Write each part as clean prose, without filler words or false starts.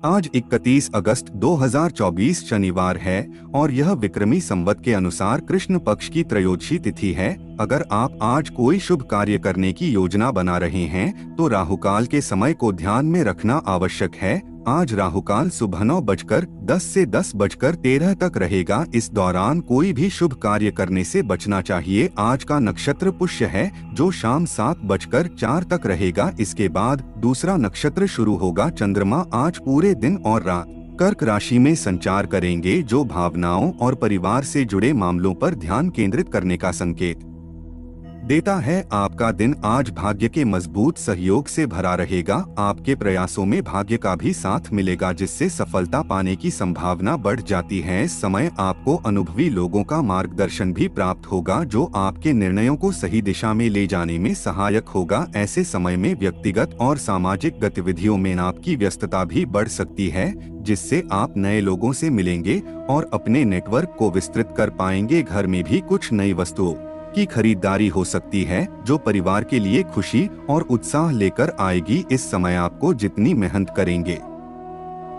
आज 31 अगस्त 2024 शनिवार है और यह विक्रमी संवत के अनुसार कृष्ण पक्ष की त्रयोदशी तिथि है। अगर आप आज कोई शुभ कार्य करने की योजना बना रहे हैं तो राहुकाल के समय को ध्यान में रखना आवश्यक है। आज राहुकाल सुबह 9:10 से 10:13 तक रहेगा। इस दौरान कोई भी शुभ कार्य करने से बचना चाहिए। आज का नक्षत्र पुष्य है जो शाम 7:04 तक रहेगा। इसके बाद दूसरा नक्षत्र शुरू होगा। चंद्रमा आज पूरे दिन और रात कर्क राशि में संचार करेंगे जो भावनाओं और परिवार से जुड़े मामलों पर ध्यान केंद्रित करने का संकेत देता है। आपका दिन आज भाग्य के मजबूत सहयोग से भरा रहेगा। आपके प्रयासों में भाग्य का भी साथ मिलेगा जिससे सफलता पाने की संभावना बढ़ जाती है। इस समय आपको अनुभवी लोगों का मार्गदर्शन भी प्राप्त होगा जो आपके निर्णयों को सही दिशा में ले जाने में सहायक होगा। ऐसे समय में व्यक्तिगत और सामाजिक गतिविधियों में आपकी व्यस्तता भी बढ़ सकती है जिससे आप नए लोगों से मिलेंगे और अपने नेटवर्क को विस्तृत कर पाएंगे। घर में भी कुछ नई वस्तुओं की खरीदारी हो सकती है जो परिवार के लिए खुशी और उत्साह लेकर आएगी। इस समय आपको जितनी मेहनत करेंगे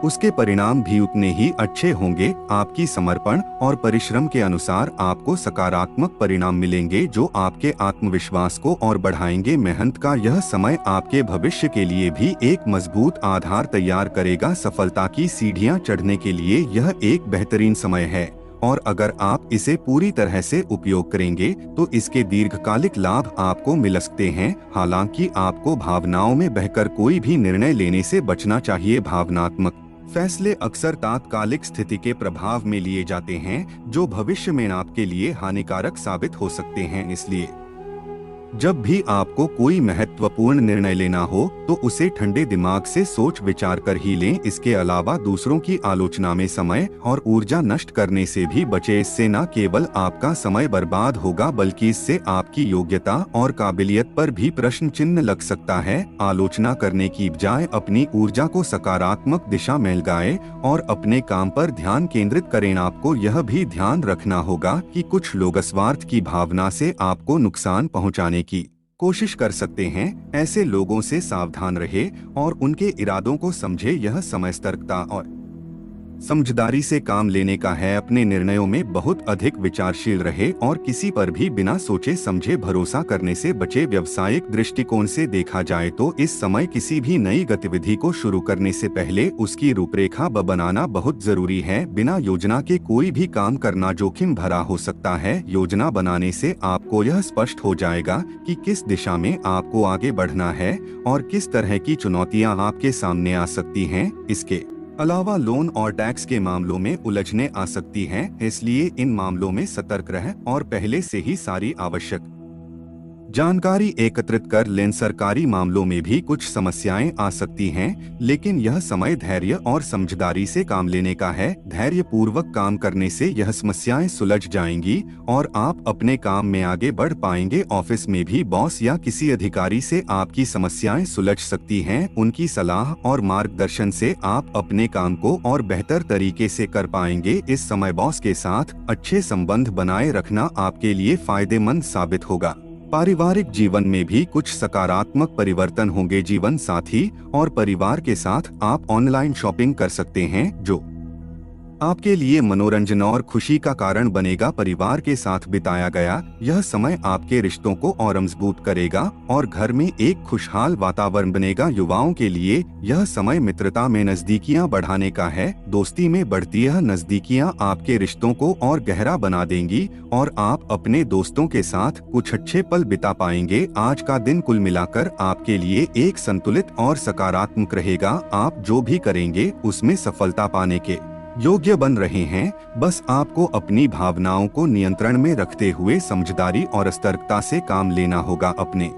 उसके परिणाम भी उतने ही अच्छे होंगे। आपकी समर्पण और परिश्रम के अनुसार आपको सकारात्मक परिणाम मिलेंगे जो आपके आत्मविश्वास को और बढ़ाएंगे। मेहनत का यह समय आपके भविष्य के लिए भी एक मजबूत आधार तैयार करेगा। सफलता की सीढ़ियां चढ़ने के लिए यह एक बेहतरीन समय है और अगर आप इसे पूरी तरह से उपयोग करेंगे तो इसके दीर्घकालिक लाभ आपको मिल सकते हैं। हालांकि आपको भावनाओं में बहकर कोई भी निर्णय लेने से बचना चाहिए। भावनात्मक फैसले अक्सर तात्कालिक स्थिति के प्रभाव में लिए जाते हैं जो भविष्य में आपके लिए हानिकारक साबित हो सकते हैं। इसलिए जब भी आपको कोई महत्वपूर्ण निर्णय लेना हो तो उसे ठंडे दिमाग से सोच विचार कर ही लें। इसके अलावा दूसरों की आलोचना में समय और ऊर्जा नष्ट करने से भी बचे। इससे न केवल आपका समय बर्बाद होगा बल्कि इससे आपकी योग्यता और काबिलियत पर भी प्रश्न चिन्ह लग सकता है। आलोचना करने की बजाय अपनी ऊर्जा को सकारात्मक दिशा में लगाएं और अपने काम पर ध्यान केंद्रित करें। आपको यह भी ध्यान रखना होगा कि कुछ लोग स्वार्थ की भावना से आपको नुकसान पहुंचाने की कोशिश कर सकते हैं। ऐसे लोगों से सावधान रहे और उनके इरादों को समझे। यह समय सतर्कता और समझदारी से काम लेने का है। अपने निर्णयों में बहुत अधिक विचारशील रहे और किसी पर भी बिना सोचे समझे भरोसा करने से बचे। व्यावसायिक दृष्टिकोण से देखा जाए तो इस समय किसी भी नई गतिविधि को शुरू करने से पहले उसकी रूपरेखा बनाना बहुत जरूरी है। बिना योजना के कोई भी काम करना जोखिम भरा हो सकता है। योजना बनाने से आपको यह स्पष्ट हो जाएगा कि किस दिशा में आपको आगे बढ़ना है और किस तरह की चुनौतियां आपके सामने आ सकती हैं। इसके अलावा लोन और टैक्स के मामलों में उलझने आ सकती हैं, इसलिए इन मामलों में सतर्क रहें और पहले से ही सारी आवश्यक जानकारी एकत्रित कर लें। सरकारी मामलों में भी कुछ समस्याएं आ सकती हैं, लेकिन यह समय धैर्य और समझदारी से काम लेने का है। धैर्य पूर्वक काम करने से यह समस्याएं सुलझ जाएंगी और आप अपने काम में आगे बढ़ पाएंगे। ऑफिस में भी बॉस या किसी अधिकारी से आपकी समस्याएं सुलझ सकती हैं। उनकी सलाह और मार्गदर्शन से आप अपने काम को और बेहतर तरीके से कर पाएंगे। इस समय बॉस के साथ अच्छे संबंध बनाए रखना आपके लिए फायदेमंद साबित होगा। पारिवारिक जीवन में भी कुछ सकारात्मक परिवर्तन होंगे। जीवन साथी और परिवार के साथ आप ऑनलाइन शॉपिंग कर सकते हैं जो आपके लिए मनोरंजन और खुशी का कारण बनेगा। परिवार के साथ बिताया गया यह समय आपके रिश्तों को और मजबूत करेगा और घर में एक खुशहाल वातावरण बनेगा। युवाओं के लिए यह समय मित्रता में नजदीकियां बढ़ाने का है। दोस्ती में बढ़ती यह नजदीकियां आपके रिश्तों को और गहरा बना देंगी और आप अपने दोस्तों के साथ कुछ अच्छे पल बिता पाएंगे। आज का दिन कुल मिलाकर आपके लिए एक संतुलित और सकारात्मक रहेगा। आप जो भी करेंगे उसमें सफलता पाने के योग्य बन रहे हैं। बस आपको अपनी भावनाओं को नियंत्रण में रखते हुए समझदारी और सतर्कता से काम लेना होगा। अपने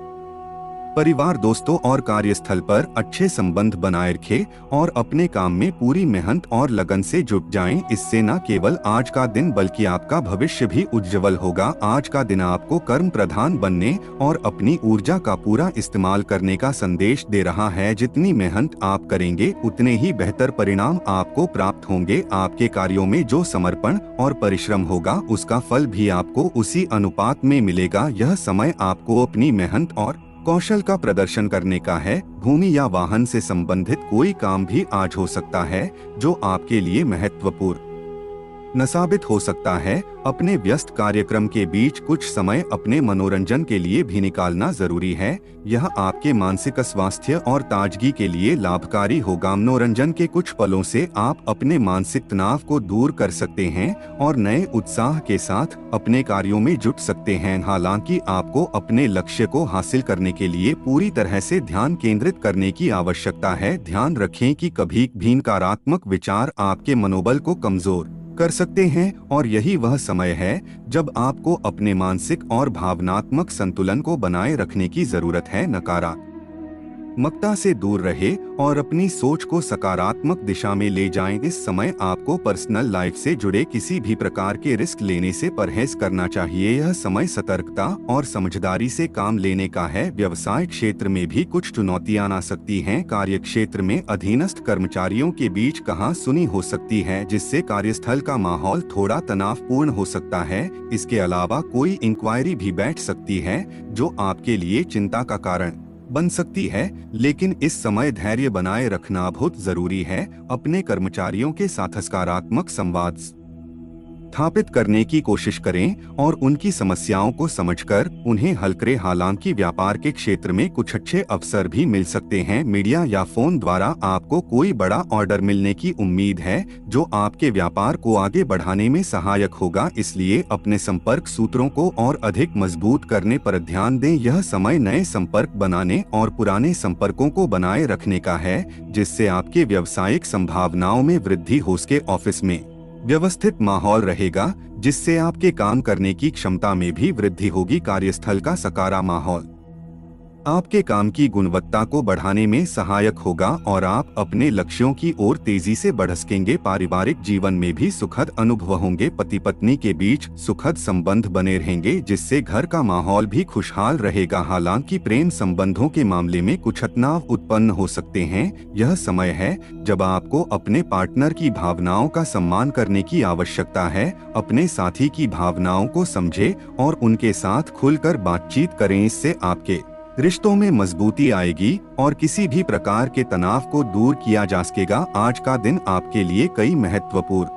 परिवार, दोस्तों और कार्यस्थल पर अच्छे संबंध बनाए रखें और अपने काम में पूरी मेहनत और लगन से जुट जाएं। इससे न केवल आज का दिन बल्कि आपका भविष्य भी उज्जवल होगा। आज का दिन आपको कर्म प्रधान बनने और अपनी ऊर्जा का पूरा इस्तेमाल करने का संदेश दे रहा है। जितनी मेहनत आप करेंगे उतने ही बेहतर परिणाम आपको प्राप्त होंगे। आपके कार्यों में जो समर्पण और परिश्रम होगा उसका फल भी आपको उसी अनुपात में मिलेगा। यह समय आपको अपनी मेहनत और कौशल का प्रदर्शन करने का है। भूमि या वाहन से संबंधित कोई काम भी आज हो सकता है जो आपके लिए महत्वपूर्ण न साबित हो सकता है। अपने व्यस्त कार्यक्रम के बीच कुछ समय अपने मनोरंजन के लिए भी निकालना जरूरी है। यह आपके मानसिक स्वास्थ्य और ताजगी के लिए लाभकारी होगा। मनोरंजन के कुछ पलों से आप अपने मानसिक तनाव को दूर कर सकते हैं और नए उत्साह के साथ अपने कार्यों में जुट सकते हैं। हालांकि आपको अपने लक्ष्य को हासिल करने के लिए पूरी तरह से ध्यान केंद्रित करने की आवश्यकता है। ध्यान रखें कि कभी भी नकारात्मक विचार आपके मनोबल को कमजोर कर सकते हैं और यही वह समय है जब आपको अपने मानसिक और भावनात्मक संतुलन को बनाए रखने की जरूरत है। नकारात्मकता से दूर रहे और अपनी सोच को सकारात्मक दिशा में ले जाएं। इस समय आपको पर्सनल लाइफ से जुड़े किसी भी प्रकार के रिस्क लेने से परहेज करना चाहिए। यह समय सतर्कता और समझदारी से काम लेने का है। व्यवसाय क्षेत्र में भी कुछ चुनौतियां आ सकती हैं। कार्य क्षेत्र में अधीनस्थ कर्मचारियों के बीच कहासुनी हो सकती है, जिससे कार्यस्थल का माहौल थोड़ा तनावपूर्ण हो सकता है। इसके अलावा कोई इंक्वायरी भी बैठ सकती है जो आपके लिए चिंता का कारण बन सकती है, लेकिन इस समय धैर्य बनाए रखना बहुत जरूरी है। अपने कर्मचारियों के साथ सकारात्मक संवाद स्थापित करने की कोशिश करें और उनकी समस्याओं को समझकर उन्हें हल करें। हालांकि व्यापार के क्षेत्र में कुछ अच्छे अवसर भी मिल सकते हैं। मीडिया या फोन द्वारा आपको कोई बड़ा ऑर्डर मिलने की उम्मीद है जो आपके व्यापार को आगे बढ़ाने में सहायक होगा, इसलिए अपने संपर्क सूत्रों को और अधिक मजबूत करने पर ध्यान दें। यह समय नए संपर्क बनाने और पुराने संपर्कों को बनाए रखने का है, जिससे आपके व्यावसायिक संभावनाओं में वृद्धि हो सके। ऑफिस में व्यवस्थित माहौल रहेगा, जिससे आपके काम करने की क्षमता में भी वृद्धि होगी। कार्यस्थल का सकारात्मक माहौल आपके काम की गुणवत्ता को बढ़ाने में सहायक होगा और आप अपने लक्ष्यों की ओर तेजी से बढ़ सकेंगे। पारिवारिक जीवन में भी सुखद अनुभव होंगे। पति पत्नी के बीच सुखद संबंध बने रहेंगे, जिससे घर का माहौल भी खुशहाल रहेगा। हालांकि प्रेम संबंधों के मामले में कुछ तनाव उत्पन्न हो सकते हैं। यह समय है जब आपको अपने पार्टनर की भावनाओं का सम्मान करने की आवश्यकता है। अपने साथी की भावनाओं को समझें और उनके साथ खुलकर बातचीत करें। इससे आपके रिश्तों में मजबूती आएगी और किसी भी प्रकार के तनाव को दूर किया जा सकेगा। आज का दिन आपके लिए कई महत्वपूर्ण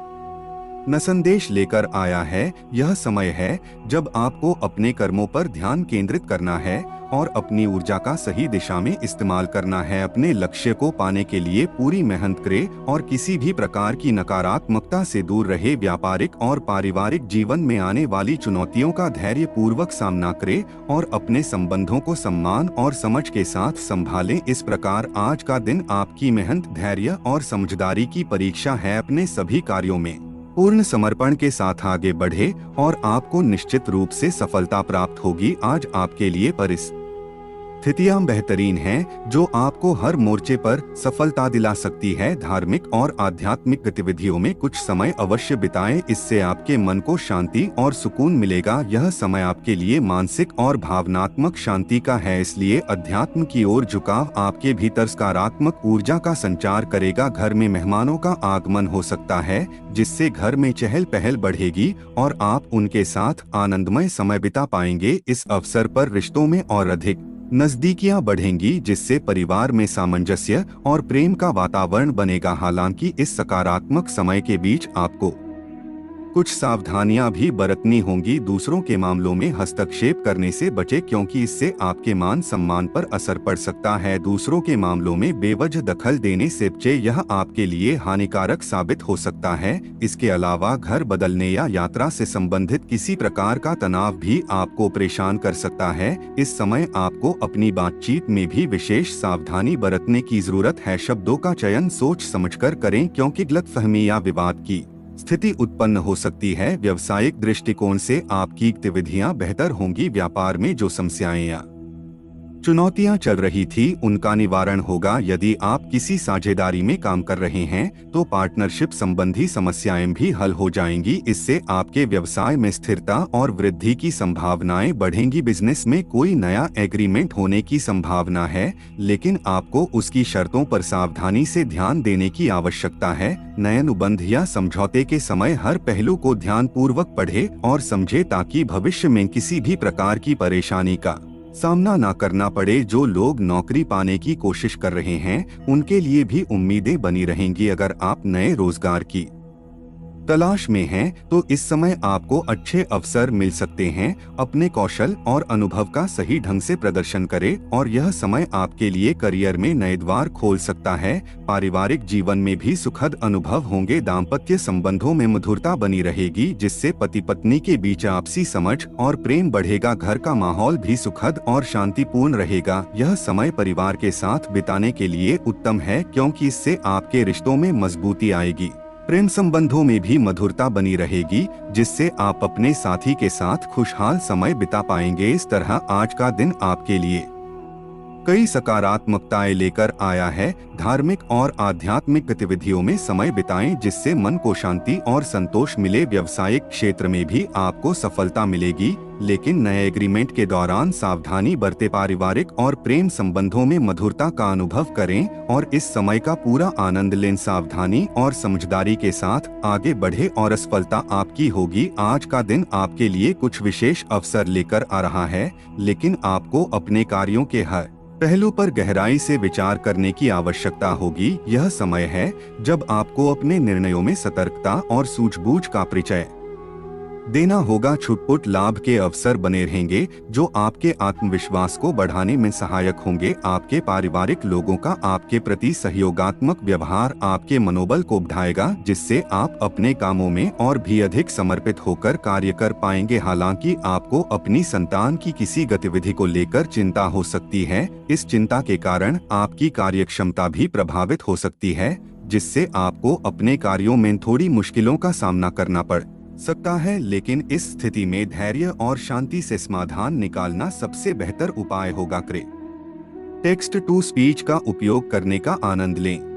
संदेश लेकर आया है। यह समय है जब आपको अपने कर्मों पर ध्यान केंद्रित करना है और अपनी ऊर्जा का सही दिशा में इस्तेमाल करना है। अपने लक्ष्य को पाने के लिए पूरी मेहनत करें और किसी भी प्रकार की नकारात्मकता से दूर रहे। व्यापारिक और पारिवारिक जीवन में आने वाली चुनौतियों का धैर्य पूर्वक सामना करें और अपने संबंधों को सम्मान और समझ के साथ संभालें। इस प्रकार आज का दिन आपकी मेहनत, धैर्य और समझदारी की परीक्षा है। अपने सभी कार्यों में पूर्ण समर्पण के साथ आगे बढ़े और आपको निश्चित रूप से सफलता प्राप्त होगी। आज आपके लिए परिस्थितियां बेहतरीन हैं, जो आपको हर मोर्चे पर सफलता दिला सकती है। धार्मिक और आध्यात्मिक गतिविधियों में कुछ समय अवश्य बिताएं, इससे आपके मन को शांति और सुकून मिलेगा। यह समय आपके लिए मानसिक और भावनात्मक शांति का है, इसलिए अध्यात्म की ओर झुकाव आपके भीतर सकारात्मक ऊर्जा का संचार करेगा। घर में मेहमानों का आगमन हो सकता है, जिससे घर में चहल पहल बढ़ेगी और आप उनके साथ आनंदमय समय बिता पाएंगे। इस अवसर पर रिश्तों में और अधिक नजदीकियां बढ़ेंगी, जिससे परिवार में सामंजस्य और प्रेम का वातावरण बनेगा। हालांकि इस सकारात्मक समय के बीच आपको कुछ सावधानियां भी बरतनी होंगी। दूसरों के मामलों में हस्तक्षेप करने से बचें, क्योंकि इससे आपके मान सम्मान पर असर पड़ सकता है। दूसरों के मामलों में बेवजह दखल देने से बचें, यह आपके लिए हानिकारक साबित हो सकता है। इसके अलावा घर बदलने या यात्रा से संबंधित किसी प्रकार का तनाव भी आपको परेशान कर सकता है। इस समय आपको अपनी बातचीत में भी विशेष सावधानी बरतने की जरूरत है। शब्दों का चयन सोच समझकर करें, क्योंकि गलतफहमी या विवाद की स्थिति उत्पन्न हो सकती है। व्यावसायिक दृष्टिकोण से आपकी गतिविधियां बेहतर होंगी। व्यापार में जो समस्याएं या चुनौतियां चल रही थी, उनका निवारण होगा। यदि आप किसी साझेदारी में काम कर रहे हैं तो पार्टनरशिप संबंधी समस्याएं भी हल हो जाएंगी। इससे आपके व्यवसाय में स्थिरता और वृद्धि की संभावनाएं बढ़ेंगी। बिजनेस में कोई नया एग्रीमेंट होने की संभावना है, लेकिन आपको उसकी शर्तों पर सावधानी से ध्यान देने की आवश्यकता है। नए अनुबंध या समझौते के समय हर पहलू को ध्यान पूर्वक पढ़े और समझे, ताकि भविष्य में किसी भी प्रकार की परेशानी का सामना ना करना पड़े। जो लोग नौकरी पाने की कोशिश कर रहे हैं उनके लिए भी उम्मीदें बनी रहेंगी। अगर आप नए रोजगार की तलाश में हैं तो इस समय आपको अच्छे अवसर मिल सकते हैं। अपने कौशल और अनुभव का सही ढंग से प्रदर्शन करें और यह समय आपके लिए करियर में नए द्वार खोल सकता है। पारिवारिक जीवन में भी सुखद अनुभव होंगे। दाम्पत्य संबंधों में मधुरता बनी रहेगी जिससे पति पत्नी के बीच आपसी समझ और प्रेम बढ़ेगा। घर का माहौल भी सुखद और शांतिपूर्ण रहेगा। यह समय परिवार के साथ बिताने के लिए उत्तम है क्योंकि इससे आपके रिश्तों में मजबूती आएगी। प्रेम संबंधों में भी मधुरता बनी रहेगी जिससे आप अपने साथी के साथ खुशहाल समय बिता पाएंगे। इस तरह आज का दिन आपके लिए कई सकारात्मकताएं लेकर आया है। धार्मिक और आध्यात्मिक गतिविधियों में समय बिताएं जिससे मन को शांति और संतोष मिले। व्यावसायिक क्षेत्र में भी आपको सफलता मिलेगी लेकिन नए एग्रीमेंट के दौरान सावधानी बरतें। पारिवारिक और प्रेम संबंधों में मधुरता का अनुभव करें और इस समय का पूरा आनंद लें। सावधानी और समझदारी के साथ आगे बढ़े और सफलता आपकी होगी। आज का दिन आपके लिए कुछ विशेष अवसर लेकर आ रहा है लेकिन आपको अपने कार्यों के हर पहलू पर गहराई से विचार करने की आवश्यकता होगी। यह समय है जब आपको अपने निर्णयों में सतर्कता और सूझबूझ का परिचय देना होगा। छुटपुट लाभ के अवसर बने रहेंगे जो आपके आत्मविश्वास को बढ़ाने में सहायक होंगे। आपके पारिवारिक लोगों का आपके प्रति सहयोगात्मक व्यवहार आपके मनोबल को बढ़ाएगा जिससे आप अपने कामों में और भी अधिक समर्पित होकर कार्य कर पाएंगे। हालांकि आपको अपनी संतान की किसी गतिविधि को लेकर चिंता हो सकती है। इस चिंता के कारण आपकी कार्यक्षमता भी प्रभावित हो सकती है जिससे आपको अपने कार्यों में थोड़ी मुश्किलों का सामना करना पड़ सकता है। लेकिन इस स्थिति में धैर्य और शांति से समाधान निकालना सबसे बेहतर उपाय होगा। टेक्स्ट टू स्पीच का उपयोग करने का आनंद लें।